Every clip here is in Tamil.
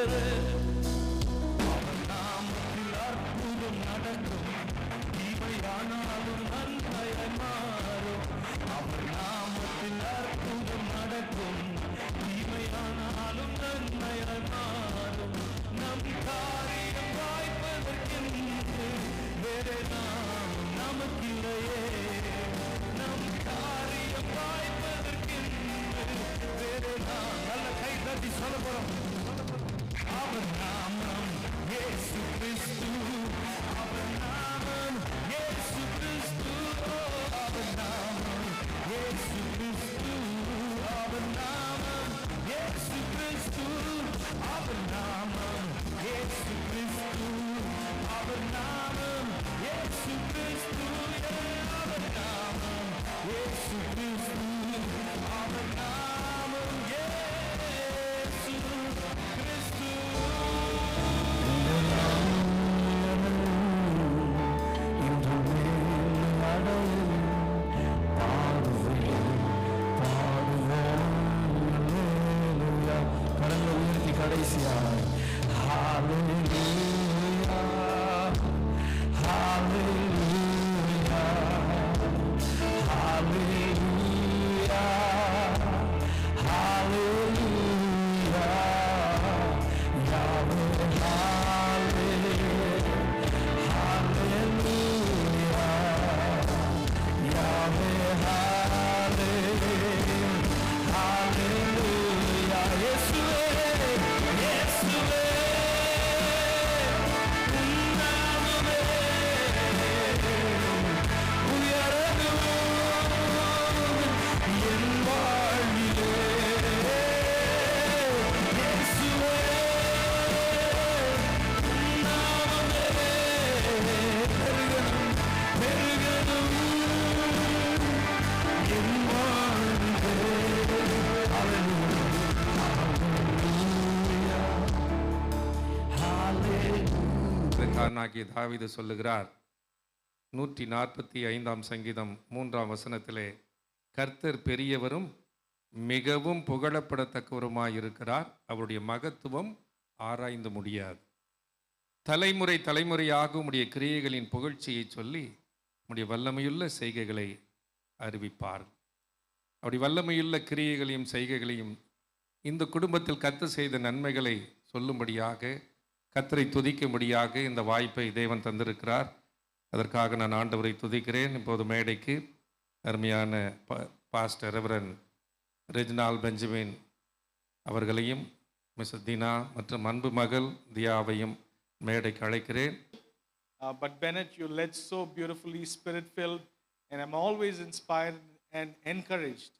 அவர் நாமத்தில் அற்புதம் நடக்கும், தீமையானாலும் நன்மையாய் மாறும். அவர் நாமத்தில் அற்புதம் நடக்கும், தீமையானாலும் நன்மையாய் மாறும். நம் காரியம் வாய்ப்பதற்கென்று வேறு நாமம் நமக்கில்லையே. நம் காரியம் வாய்ப்பதற்கென்று வேறு நாமம். நல்ல கை தட்டி சொல்ல போறோம். அவர் நாமம் இயேசு கிறிஸ்து, அவர் நாமம் இயேசு கிறிஸ்து, அவர் நாமம் இயேசு கிறிஸ்து, அவர் நாமம் இயேசு கிறிஸ்து, அவர் நாமம் இயேசு கிறிஸ்து, அவர் நாமம் இயேசு கிறிஸ்து, அவர் நாமம் இயேசு கிறிஸ்து, அவர் நாமம் இயேசு கிறிஸ்து. கடைசியாய் ஹalleluya ஹalleluya ஹalleluya ஹalleluya யாவே ஹalleluya யாவே ஹalleluya இயேசுவே இயேசுவே உன்னாமமே உயரணும் என் வாழ்விலே. இயேசுவே உன்னாமமே பெருகணும் பெருகணும் என் வாழ்விலே. காரனாகிய தாவீது சொல்லுகிறார் 145 சங்கீதம் 3 வசனத்திலே, கர்த்தர் பெரியவரும் மிகவும் புகழப்படத்தக்கவருமாயிருக்கிறார், அவருடைய மகத்துவம் ஆராய்ந்து முடியாது. தலைமுறை தலைமுறையாக உம்முடைய கிரியைகளின் புகழ்ச்சியை சொல்லி உம்முடைய வல்லமையுள்ள செய்கைகளை அறிவிப்பார். அப்படி வல்லமையுள்ள கிரியைகளையும் செய்கைகளையும் இந்த குடும்பத்தில் கர்த்தர் செய்த நன்மைகளை சொல்லும்படியாக, கர்த்தரை துதிக்கும்படியாக இந்த வாய்ப்பை தேவன் தந்திருக்கிறார். அதற்காக நான் ஆண்டவரை துதிக்கிறேன். இப்போது மேடைக்கு அருமையான பாஸ்டர் ரெவரண்ட் ரெஜினால் பெஞ்சமின் அவர்களையும் மிஸ்ஸஸ் தீனா மற்றும் அன்பு மகள் தியாவையும் மேடைக்கு அழைக்கிறேன். But Bennett, you led so beautifully, spirit-filled, and I'm always inspired and encouraged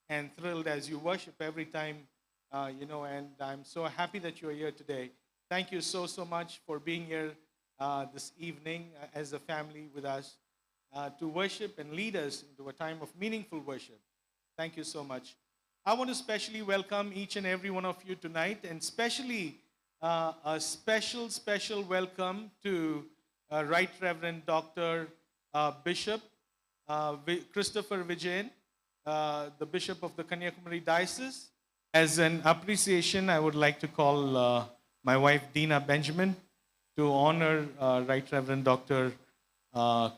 and thrilled as you worship every time, and I'm so happy that you're here today. Thank you so much for being here this evening as a family with us to worship and lead us into a time of meaningful worship. Thank you so much. I want to specially welcome each and every one of you tonight, and especially a special welcome to Right Reverend Dr. Bishop Christopher Vijayan, the Bishop of the Kanyakumari Diocese. As an appreciation, I would like to call my wife Dina Benjamin to honor Right Reverend Dr.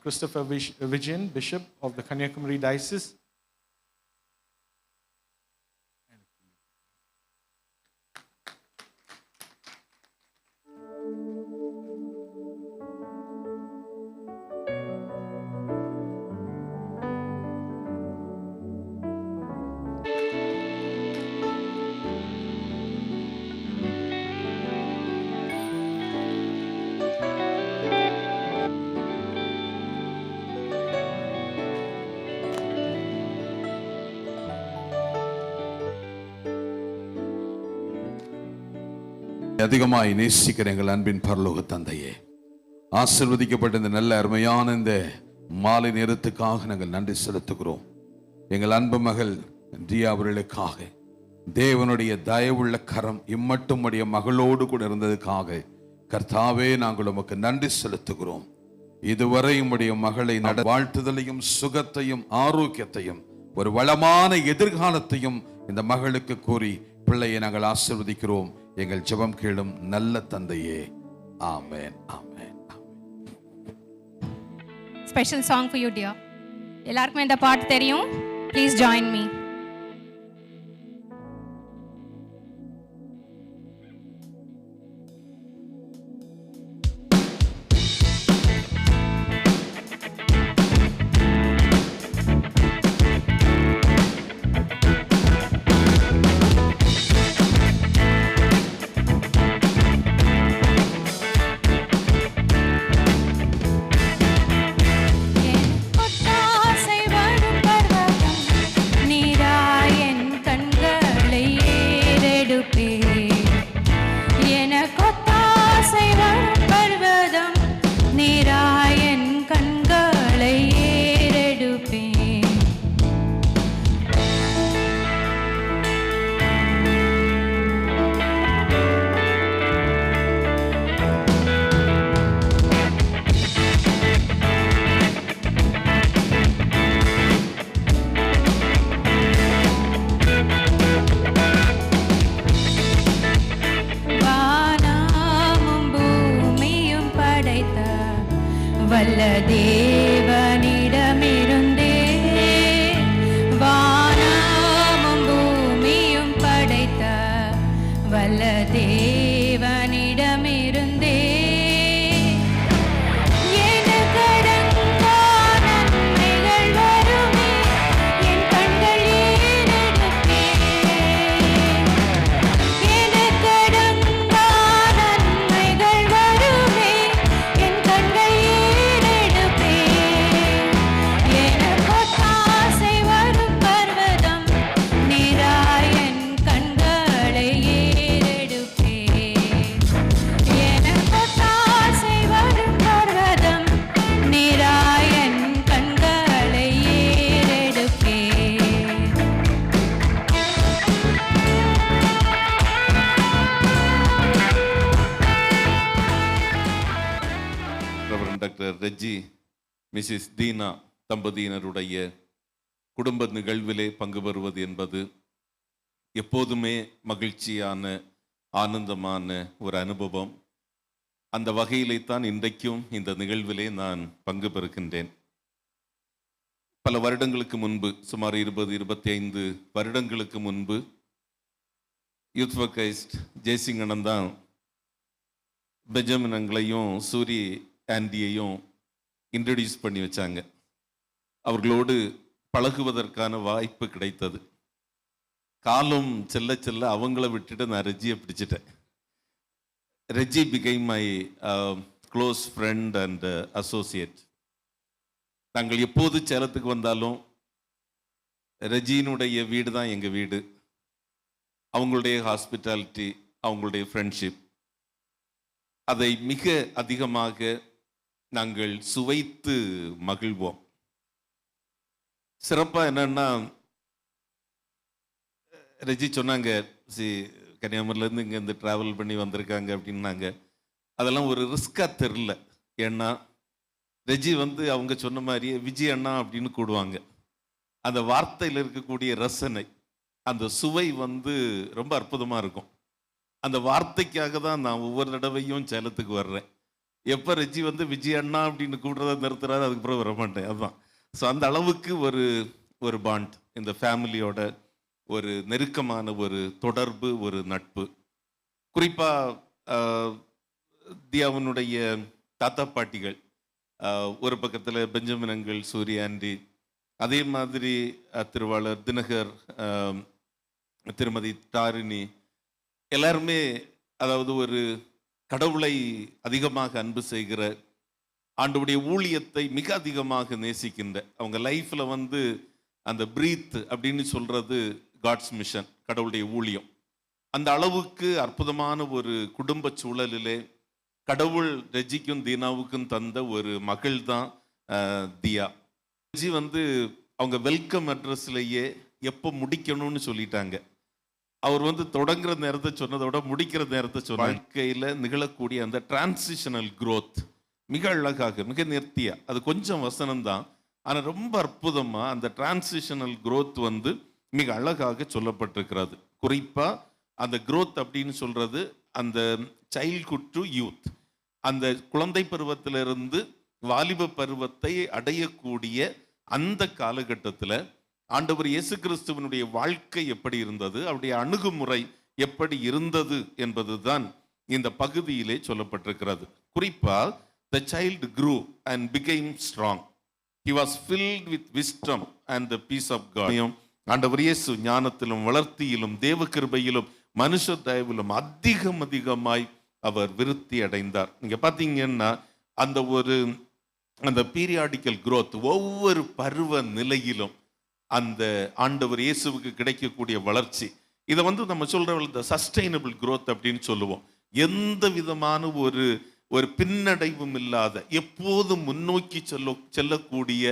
Christopher Vijayan, Bishop of the Kanyakumari Diocese. அதிகமாய் நேசிக்கிற எங்கள் அன்பின் பரலோக தந்தையே, ஆசீர்வதிக்கப்பட்ட இந்த நல்ல அருமையான இந்த மாலை நேரத்துக்காக நாங்கள் நன்றி செலுத்துகிறோம். எங்கள் அன்பு மகள் தியா அவர்களுக்காக தேவனுடைய தயவுள்ள கரம் இம்மட்டும் உடைய மகளோடு கூட இருந்ததுக்காக கர்த்தாவே நாங்கள் உமக்கு நன்றி செலுத்துகிறோம். இதுவரை உம்முடைய மகளை வாழ்த்துதலையும் சுகத்தையும் ஆரோக்கியத்தையும் ஒரு வளமான எதிர்காலத்தையும் இந்த மகளுக்கு கூறி பிள்ளையை நாங்கள் ஆசீர்வதிக்கிறோம். எங்கள் ஜெபம் கேளும் நல்ல தந்தையே. ஆமென், ஆமென். Special song for you, dear. எல்லாருக்கும் இந்த பாட்டு தெரியும். Please join me. ஒத்தாசை வரும் பர்வதம் நீராயன் கண்களை ஏறெடுப்பே. எனக்கொத்தாசை வரும் பர்வதம் நீராயன் கண்களை ஏறெடுப்பே. வானமும் பூமியும் படைத்த வல்ல தேவனிடமிருந்தே. வானமும் பூமியும் படைத்த வல்ல தேவனிடமிருந்தே. எனக்கடங்கா நன்மைகள் வருமே, என் கண்கள் ஏறெடுப்பே. எனக்கடங்கா நன்மைகள் வருமே, என் கண்கள் ஏறெடுப்பே. எனக்கொத்தாசை வரும் பர்வதம் நீராயன் கண்களை ஏறெடுப்பே. எனக்கொத்தாசை வரும் பர்வதம் நீராயன் கண்களை ஏறெடுப்பே. Reverend doctor Reji, Mrs Deena தம்பதியினருடைய குடும்ப நிகழ்விலே பங்கு பெறுவது என்பது எப்போதுமே மகிழ்ச்சியான ஆனந்தமான ஒரு அனுபவம். அந்த வகையிலே தான் இன்றைக்கும் இந்த நிகழ்விலே நான் பங்கு பெறுகின்றேன். பல வருடங்களுக்கு முன்பு, சுமார் 20-25 வருடங்களுக்கு முன்பு, யூத் ஃபார் கிரைஸ்ட் ஜெய்சிங்கண்ணன் தான் பெஞ்சமினங்களையும் சூரி ஆண்டியையும் இன்ட்ரடியூஸ் பண்ணி வச்சாங்க. அவர்களோடு பழகுவதற்கான வாய்ப்பு கிடைத்தது. காலம் செல்ல செல்ல அவங்கள விட்டுட்டு நான் ரெஜியை பிடிச்சிட்டேன். Reji became my close friend and associate. நாங்கள் எப்போது சேலத்துக்கு வந்தாலும் ரெஜியினுடைய வீடு தான் எங்கள் வீடு. அவங்களுடைய ஹாஸ்பிட்டாலிட்டி, அவங்களுடைய ஃப்ரெண்ட்ஷிப், அதை மிக அதிகமாக நாங்கள் சுவைத்து மகிழ்வோம். சிறப்பாக என்னன்னா, ரெஜி சொன்னாங்க, கன்னியாகுமரியிலேருந்து இங்கேருந்து ட்ராவல் பண்ணி வந்திருக்காங்க அப்படின்னாங்க. அதெல்லாம் ஒரு ரிஸ்காக தெரில. ஏன்னா ரெஜி அவங்க சொன்ன மாதிரியே விஜய் அண்ணா அப்படின்னு கூடுவாங்க. அந்த வார்த்தையில் இருக்கக்கூடிய ரசனை, அந்த சுவை ரொம்ப அற்புதமாக இருக்கும். அந்த வார்த்தைக்காக தான் நான் ஒவ்வொரு தடவையும் சேலத்துக்கு வர்றேன். எப்போ ரெஜி விஜய் அண்ணா அப்படின்னு கூடுறத நிறுத்துறாரு, அதுக்கப்புறம் வர மாட்டேன். அதுதான். ஸோ அந்த அளவுக்கு ஒரு பாண்ட், இந்த ஃபேமிலியோட ஒரு நெருக்கமான ஒரு தொடர்பு, ஒரு நட்பு. குறிப்பாக தியாவனுடைய தாத்தா பாட்டிகள், ஒரு பக்கத்தில் பெஞ்சமினங்கள், சூரிய ஆண்டி, அதே மாதிரி திருவாளர் தினகர், திருமதி தாரிணி, எல்லாருமே ஒரு கடவுளை அதிகமாக அன்பு செய்கிற, ஆண்டவருடைய ஊழியத்தை மிக அதிகமாக நேசிக்கின்ற, அவங்க லைஃப்பில் அந்த பிரீத் அப்படின்னு சொல்கிறது காட்ஸ் மிஷன், கடவுளுடைய ஊழியம். அந்த அளவுக்கு அற்புதமான ஒரு குடும்ப சூழலிலே கடவுள் ரெஜிக்கும் தீனாவுக்கும் தந்த ஒரு மகள் தான் தியா. ரெஜி அவங்க வெல்கம் அட்ரஸ்லேயே எப்போ முடிக்கணும்னு சொல்லிட்டாங்க. அவர் தொடங்குற நேரத்தை சொன்னதோட முடிக்கிற நேரத்தை சொன்ன வாழ்க்கையில் நிகழக்கூடிய அந்த டிரான்சிஷனல் growth மிக அழகாக, மிக நேர்த்தியா, அது கொஞ்சம் வசனம்தான், ஆனால் ரொம்ப அற்புதமாக அந்த டிரான்சிஷனல் growth மிக அழகாக சொல்லப்பட்டிருக்கிறது. குறிப்பாக அந்த growth அப்படின்னு சொல்றது அந்த சைல்ட்ஹுட் டு யூத், அந்த குழந்தை பருவத்திலிருந்து வாலிப பருவத்தை அடையக்கூடிய அந்த காலகட்டத்தில் ஆண்டவர் இயேசு கிறிஸ்துவனுடைய வாழ்க்கை எப்படி இருந்தது, அவருடைய அணுகுமுறை எப்படி இருந்தது என்பதுதான் இந்த பகுதியிலே சொல்லப்பட்டிருக்கிறது. குறிப்பா the child grew and became strong. He was filled with wisdom and the peace of God. ஆண்டவர் இயேசு ஞானத்திலும் வளர்த்தியிலும் தேவ கிருபையிலும் மனுஷ தயவிலும் அதிகமாய் அவர் விருத்தி அடைந்தார். நீங்க பாத்தீங்கன்னா அந்த பீரியாடிக்கல் growth ஒவ்வொரு பருவ நிலையிலும் அந்த ஆண்டவர் இயேசுவுக்கு கிடைக்கக்கூடிய வளர்ச்சி, இதை நம்ம சொல்ற சஸ்டைனபிள் growth அப்படின்னு சொல்லுவோம். எந்த விதமான ஒரு பின்னடைவும் இல்லாத எப்போதும் முன்னோக்கி செல்லக்கூடிய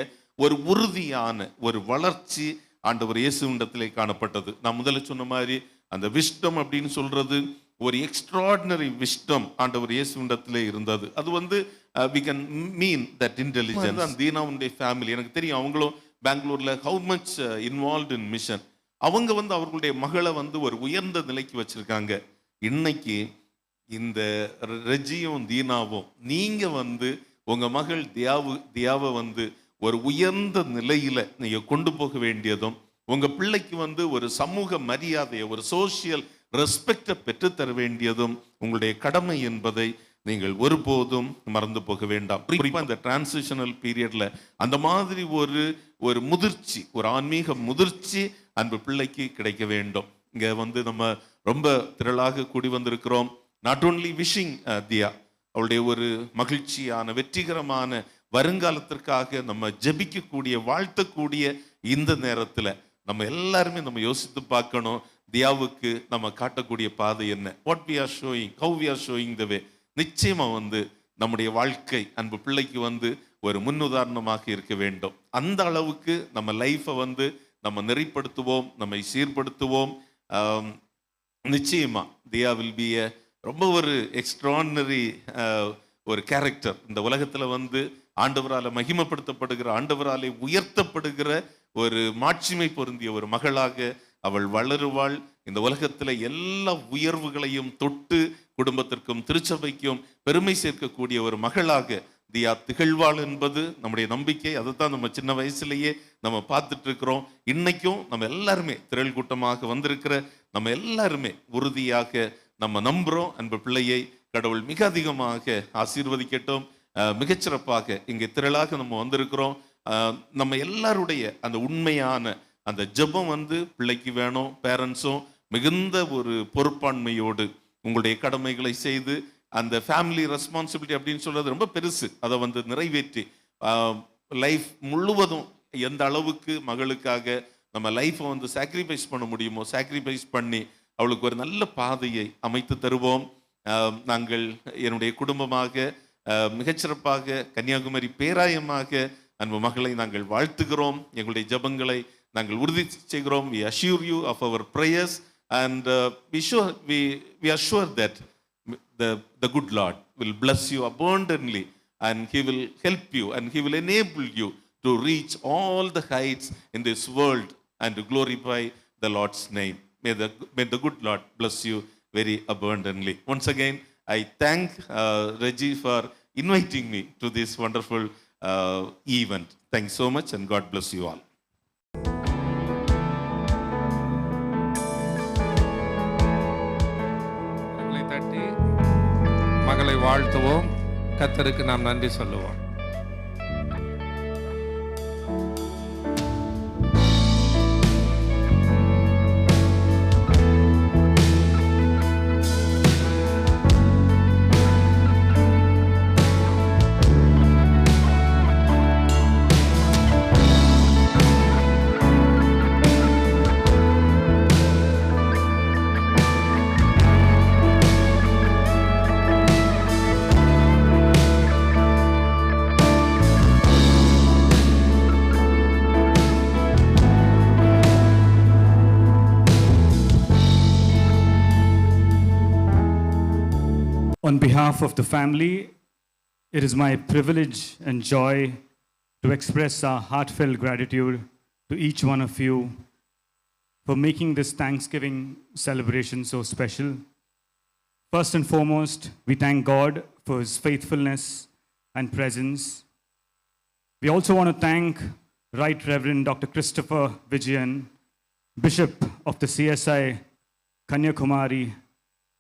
ஒரு உறுதியான ஒரு வளர்ச்சி ஆண்டவர் இயேசுவிடத்திலே காணப்பட்டது. நான் முதல்ல சொன்ன மாதிரி அந்த விஸ்டம் அப்படின்னு சொல்றது ஒரு எக்ஸ்ட்ராடினரி விஸ்டம் ஆண்டவர் இயேசுவிடத்திலே இருந்தது. அது we can mean that intelligence. தீனாவுடைய ஃபேமிலி எனக்கு தெரியும், அவங்களும் பெங்களூர்ல how much involved in mission. அவங்க அவர்களுடைய மகளை ஒரு உயர்ந்த நிலைக்கு வச்சிருக்காங்க. இன்னைக்கு இந்த ரெஜியும் தீனாவும் நீங்க உங்க மகள் தியாவை ஒரு உயர்ந்த நிலையில நீங்க கொண்டு போக வேண்டியதும், உங்க பிள்ளைக்கு ஒரு சமூக மரியாதையை ஒரு சோசியல் ரெஸ்பெக்டை பெற்றுத்தர வேண்டியதும் உங்களுடைய கடமை என்பதை நீங்கள் ஒருபோதும் மறந்து போக வேண்டாம். குறிப்பா இந்த டிரான்சிஷனல் பீரியட்ல அந்த மாதிரி ஒரு முதிர்ச்சி, ஒரு ஆன்மீக முதிர்ச்சி அன்பு பிள்ளைக்கு கிடைக்க வேண்டும். இங்க நம்ம ரொம்ப திரளாக கூடி வந்திருக்கிறோம். நாட் ஓன்லி விஷிங் தியா அவளுடைய ஒரு மகிழ்ச்சியான வெற்றிகரமான வருங்காலத்திற்காக நம்ம ஜெபிக்கக்கூடிய வாழ்த்தக்கூடிய இந்த நேரத்துல நம்ம எல்லாருமே நம்ம யோசித்து பார்க்கணும், தியாவுக்கு நம்ம காட்டக்கூடிய பாதை என்ன, what we are showing, how we are showing the way. நிச்சயமா நம்முடைய வாழ்க்கை அன்பு பிள்ளைக்கு ஒரு முன்னுதாரணமாக இருக்க வேண்டும். அந்த அளவுக்கு நம்ம லைஃபை நம்ம நெறிப்படுத்துவோம், நம்மை சீர்படுத்துவோம். நிச்சயமா தியா வில் பி ரொம்ப ஒரு எக்ஸ்ட்ராடினரி ஒரு கேரக்டர். இந்த உலகத்துல ஆண்டவரால மகிமைப்படுத்தப்படுகிற, ஆண்டவராலே உயர்த்தப்படுகிற ஒரு மாட்சிமை பொருந்திய ஒரு மகளாக அவள் வளருவாள். இந்த உலகத்துல எல்லா உயர்வுகளையும் தொட்டு குடும்பத்திற்கும் திருச்சபைக்கும் பெருமை சேர்க்கக்கூடிய ஒரு மகளாக தியா திகழ்வாள் என்பது நம்முடைய நம்பிக்கை. அதைத்தான் நம்ம சின்ன வயசுலயே நம்ம பார்த்துட்டு இருக்கிறோம். இன்னைக்கும் நம்ம எல்லாருமே திரள் கூட்டமாக வந்திருக்கிற நம்ம எல்லாருமே உறுதியாக நம்ம நம்புறோம், அன்பு பிள்ளையை கடவுள் மிக அதிகமாக ஆசீர்வதிக்கட்டும். மிகச்சிறப்பாக இங்கே திரளாக நம்ம வந்திருக்கிறோம். நம்ம எல்லாருடைய அந்த உண்மையான அந்த ஜெபம் பிள்ளைக்கு வேணும். பேரண்ட்ஸும் மிகுந்த ஒரு பொறுப்பாண்மையோடு உங்களுடைய கடமைகளை செய்து அந்த ஃபேமிலி ரெஸ்பான்சிபிலிட்டி அப்படின்னு சொல்றது ரொம்ப பெருசு, அதை நிறைவேற்றி லைஃப் முழுவதும் எந்த அளவுக்கு மகளுக்காக நம்ம லைஃப்பை சாக்ரிஃபைஸ் பண்ண முடியுமோ சாக்ரிஃபைஸ் பண்ணி அவளுக்கு ஒரு நல்ல பாதையை அமைத்து தருவோம். நாங்கள் என்னுடைய குடும்பமாக மிகச்சிறப்பாக கன்னியாகுமரி பேராயமாக அன்பு மகளை நாங்கள் வாழ்த்துகிறோம். எங்களுடைய ஜபங்களை நாங்கள் உறுதி செய்கிறோம். We assure you of our prayers and we are sure that the good Lord will bless you abundantly and he will help you and he will enable you to reach all the heights in this world and to glorify the Lord's name. May the good Lord bless you very abundantly. Once again, I thank Reggie for inviting me to this wonderful event. Thanks so much and God bless you all. தட்டி மகளை வாழ்த்துவோம். கர்த்தருக்கு நாம் நன்றி சொல்லுவோம். On behalf of the family, it is my privilege and joy to express our heartfelt gratitude to each one of you for making this Thanksgiving celebration so special. First and foremost, we thank God for His faithfulness and presence. We also want to thank Right Reverend Dr. Christopher Vijayan, Bishop of the CSI Kanyakumari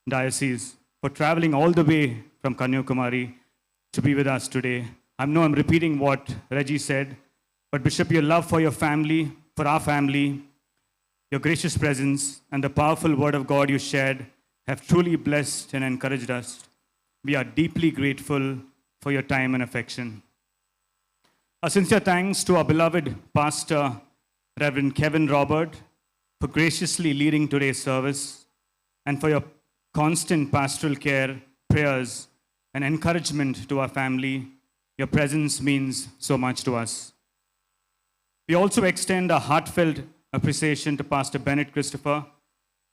Diocese, for traveling all the way from Kanyakumari to be with us today. I know I'm repeating what Reggie said, but Bishop, your love for your family, for our family, your gracious presence, and the powerful word of God you shared have truly blessed and encouraged us. We are deeply grateful for your time and affection. A sincere thanks to our beloved pastor, Reverend Kevin Robert, for graciously leading today's service and for your constant pastoral care, prayers, and encouragement to our family. Your presence means so much to us. We also extend a heartfelt appreciation to Pastor Bennett Christopher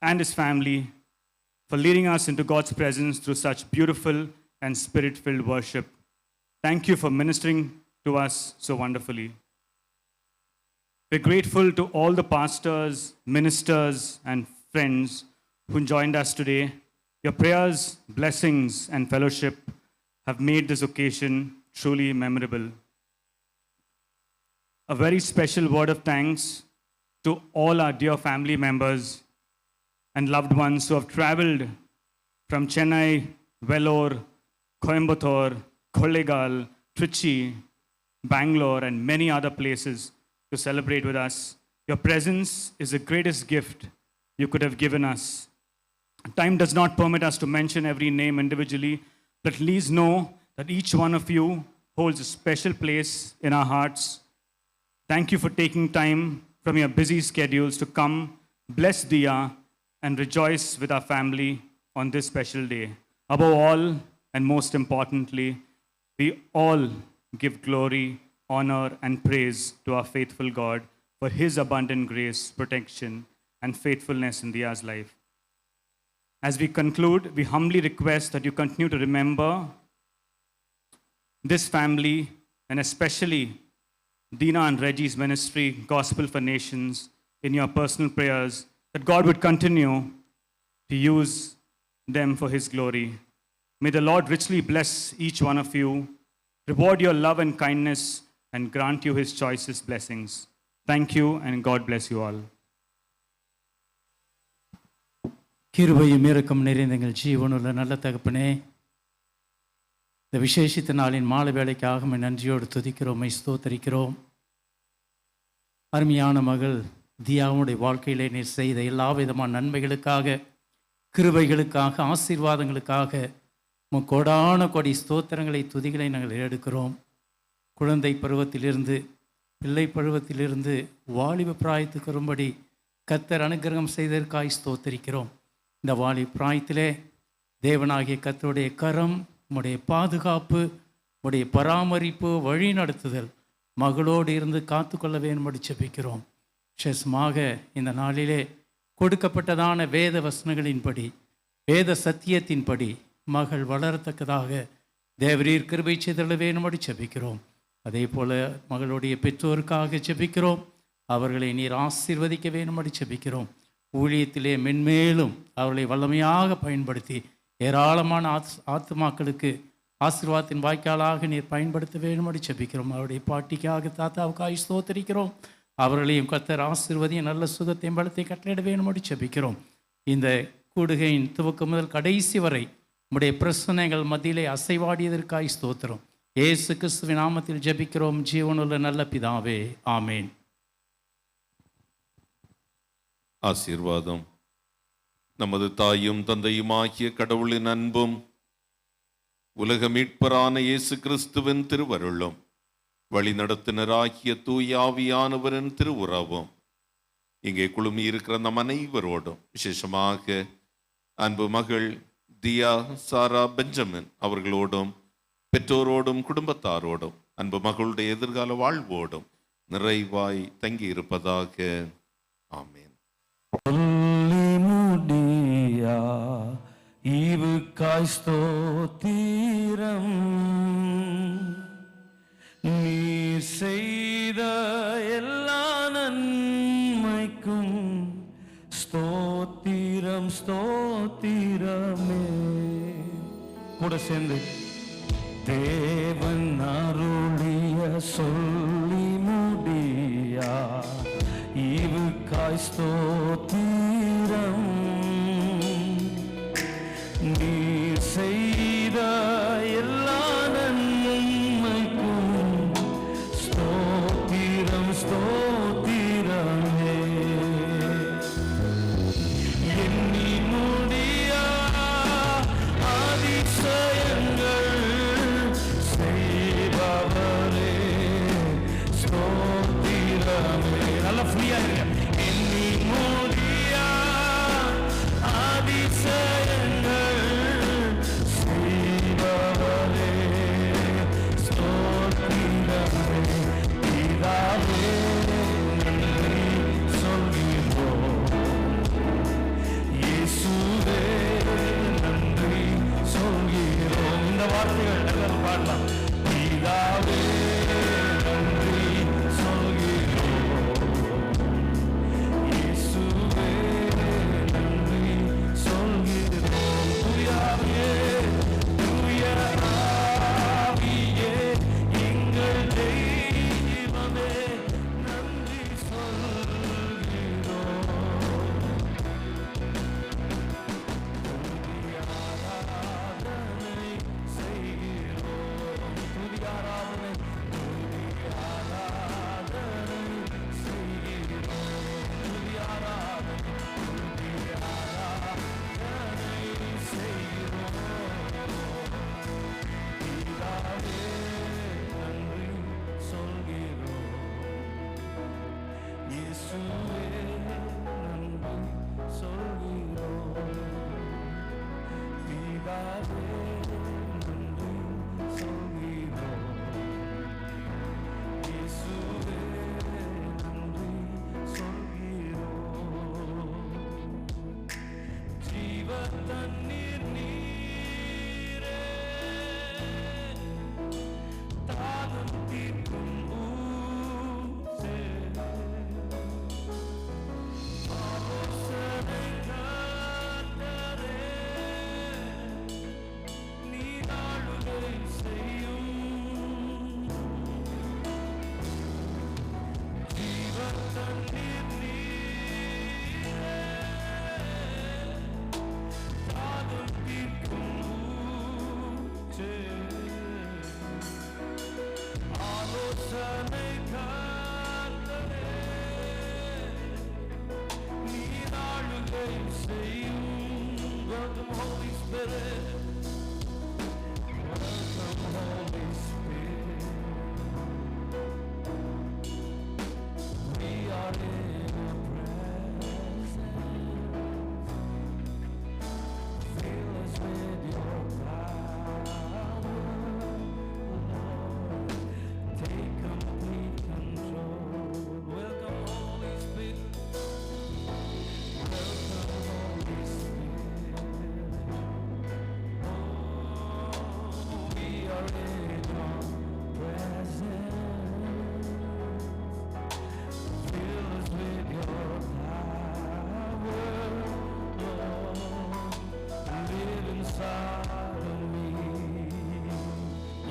and his family for leading us into God's presence through such beautiful and spirit-filled worship. Thank you for ministering to us so wonderfully. We're grateful to all the pastors, ministers, and friends who joined us today. Your prayers, blessings, and fellowship have made this occasion truly memorable. A very special word of thanks to all our dear family members and loved ones who have traveled from Chennai, Vellore, Coimbatore, Kollegal, Trichy, Bangalore, and many other places to celebrate with us. Your presence is the greatest gift you could have given us. Time does not permit us to mention every name individually, but please know that each one of you holds a special place in our hearts. Thank you for taking time from your busy schedules to come, bless Diya, and rejoice with our family on this special day. Above all, and most importantly, we all give glory, honor, and praise to our faithful God for His abundant grace, protection, and faithfulness in Diya's life. As we conclude, we humbly request that you continue to remember this family, and especially Dina and Reggie's ministry, Gospel for Nations, in your personal prayers, that God would continue to use them for His glory. May the Lord richly bless each one of you, reward your love and kindness, and grant you His choicest blessings. Thank you, and God bless you all. கிருபையும் இரக்கம் நிறைந்த எங்கள் ஜீவனுள்ள நல்ல தகப்பனே, இந்த விசேஷித்த நாளின் மாலை வேலைக்காக நன்றியோடு துதிக்கிறோம், ஸ்தோத்தரிக்கிறோம். அருமையான மகள் தியாவுடைய வாழ்க்கையிலே நீர் செய்த எல்லா விதமான நன்மைகளுக்காக, கிருபைகளுக்காக, ஆசீர்வாதங்களுக்காக கோடான கொடி ஸ்தோத்திரங்களை, துதிகளை நாங்கள் எடுக்கிறோம். குழந்தை பருவத்திலிருந்து, பிள்ளை பருவத்திலிருந்து வாலிப பிராயத்துக்கு வரும்படி கர்த்தர் அனுக்கிரகம் செய்ததற்காய் ஸ்தோத்தரிக்கிறோம். இந்த வாலி பிராயத்திலே தேவனாகிய கர்த்தருடைய கரம், உம்முடைய பாதுகாப்பு, உம்முடைய பராமரிப்பு, வழி நடத்துதல் மகளோடு இருந்து காத்துக்கொள்ள வேண்டும்படி ஜெபிக்கிறோம். விசேஷமாக இந்த நாளிலே கொடுக்கப்பட்டதான வேத வசனங்களின்படி, வேத சத்தியத்தின்படி மகள் வளரத்தக்கதாக தேவரீர் கிருபை செய்தருள வேண்டும்படி ஜெபிக்கிறோம். அதே போல் மகளுடைய பெற்றோருக்காக ஜெபிக்கிறோம். அவர்களை நீர் ஆசீர்வதிக்க வேண்டும்படி ஜெபிக்கிறோம். ஊழியத்திலே மென்மேலும் அவர்களை வல்லமையாக பயன்படுத்தி ஏராளமான ஆத்துமாக்களுக்கு ஆசீர்வாதத்தின் வாய்க்காலாக நீர் பயன்படுத்த வேண்டும்படி ஜெபிக்கிறோம். அவருடைய பாட்டிக்காக, தாத்தாவுக்காக ஸ்தோத்தரிக்கிறோம். அவர்களையும் கர்த்தர் ஆசீர்வதியும் நல்ல சுகத்தையும் பலத்தை கட்டளையிட வேண்டும்படி ஜெபிக்கிறோம். இந்த கூடுகையின் துவக்கம் முதல் கடைசி வரை உம்முடைய பிரசனைகள் மத்தியிலே அசைவாடியதற்காய் ஸ்தோத்திரம். இயேசு கிறிஸ்துவின் நாமத்தில் ஜெபிக்கிறோம் ஜீவனுள்ள நல்ல பிதாவே, ஆமேன். ஆசீர்வாதம். நமது தாயும் தந்தையுமாகிய கடவுளின் அன்பும், உலக மீட்பரான இயேசு கிறிஸ்துவின் திருவருளும், வழிநடத்தினராகிய தூய ஆவியானவரின் திருவுறவும் இங்கே குழுமி இருக்கிற நம் அனைவரோடும், விசேஷமாக அன்பு மகள் தியா சாரா பெஞ்சமின் அவர்களோடும், பெற்றோரோடும், குடும்பத்தாரோடும், அன்பு மகளுடைய எதிர்கால வாழ்வோடும் நிறைவாய் தங்கி இருப்பதாக. ஆமேன். சொல்லிமுடியா ஈவுக்காய் ஸ்தோத்திரம், நீர் செய்த எல்லா நன்மைக்கும் கூட சேர்ந்து தேவன் அருளிய சொல்லி முடியா ஈவுக்காய் ஸ்தோத்திரம் நீர் செய்த எல்லா நன்மைக்கும் ஸ்தோத்திரம் ஸ்தோத்திரமே எண்ணி முடியா அதிசயங்கள் செய்பவரே ஸ்தோத்திரமே. நல்லா ஃப்ரீயா இருங்க. எண்ணி முடியா அதிசயங்கள் செய்பவரே ஸ்தோத்திரமே. பிதாவே நன்றி சொல்கிறோம், இயேசுவே நன்றி சொல்கிறோம். இந்த வார்த்தைகள் எல்லாரும் பாடலாம். பிதாவே நன்றி சொல்கிறோம், இயேசுவே நன்றி சொல்கிறோம். தூயாவே தூய ஆவியே எங்கள் தெய்வமே நன்றி சொல்கிறோம். ஆராதனை செய்கிறோம், துதி ஆராதனை செய்கிறோம், துதி ஆராதனை செய்கிறோம். பிதாவே நன்றி சொல்கிறோம், இயேசுவே நன்றி சொல்கிறோம். பிதாவே நன்றி சொல்கிறோம், இயேசுவே நன்றி சொல்கிறோம். ஜீவ தண்ணீர் நீரே தாகம் தீர்க்கும் ஊற்றே ஆலோசனை கர்த்தரே நீர் ஆளுகை செய்யும். ஜீவ தண்ணீர் நீரே தாகம் தீர்க்கும் ஊற்றே ஆலோசனை கர்த்தரே நீர் ஆளுகை செய்யும். Welcome Holy Spirit, welcome Holy Spirit. We are in your presence. Fill us with your power, Lord. Take complete control. Welcome Holy Spirit. Welcome Holy Spirit. Oh, we are in your presence. Fill us with your power, Lord. Live inside of me.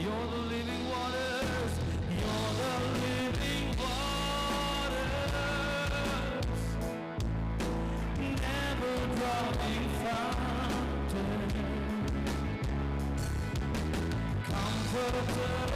You're the living waters. You're the living waters. Never dropping fountain. Comforter